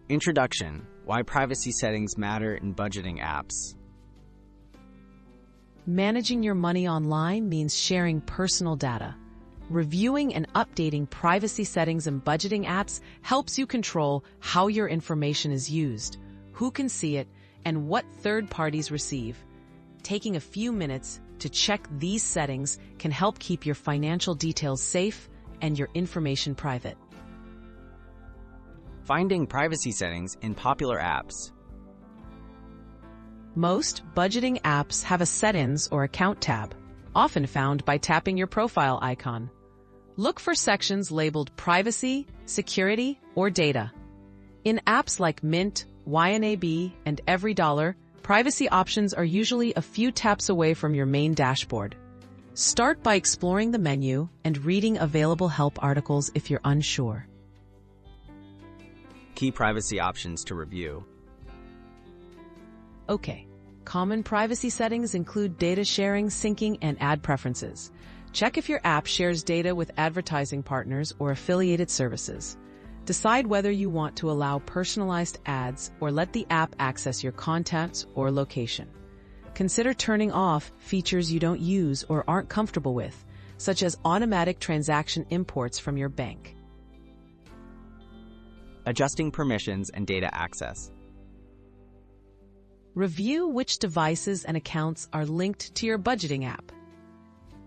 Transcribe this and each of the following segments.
Introduction: Why privacy settings matter in budgeting apps. Managing your money online means sharing personal data. Reviewing and updating privacy settings in budgeting apps helps you control how your information is used, who can see it, and what third parties receive. Taking a few minutes to check these settings can help keep your financial details safe and your information private. Finding privacy settings in popular apps. Most budgeting apps have a Settings or Account tab, often found by tapping your profile icon. Look for sections labeled Privacy, Security, or Data. In apps like Mint, YNAB, and EveryDollar, privacy options are usually a few taps away from your main dashboard. Start by exploring the menu and reading available help articles if you're unsure. Key privacy options to review. Okay, common privacy settings include data sharing, syncing, and ad preferences. Check if your app shares data with advertising partners or affiliated services. Decide whether you want to allow personalized ads or let the app access your contacts or location. Consider turning off features you don't use or aren't comfortable with, such as automatic transaction imports from your bank. Adjusting permissions and data access. Review which devices and accounts are linked to your budgeting app.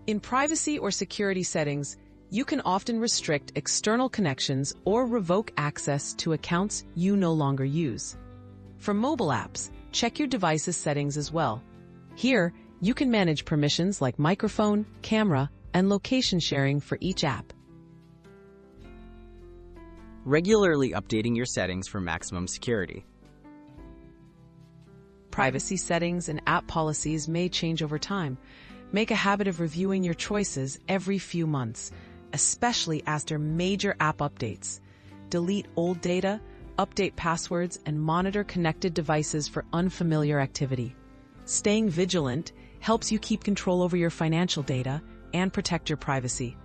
In privacy or security settings, you can often restrict external connections or revoke access to accounts you no longer use. For mobile apps, check your device's settings as well. Here, you can manage permissions like microphone, camera, and location sharing for each app. Regularly updating your settings for maximum security. Privacy settings and app policies may change over time. Make a habit of reviewing your choices every few months, especially after major app updates. Delete old data, update passwords, and monitor connected devices for unfamiliar activity. Staying vigilant helps you keep control over your financial data and protect your privacy.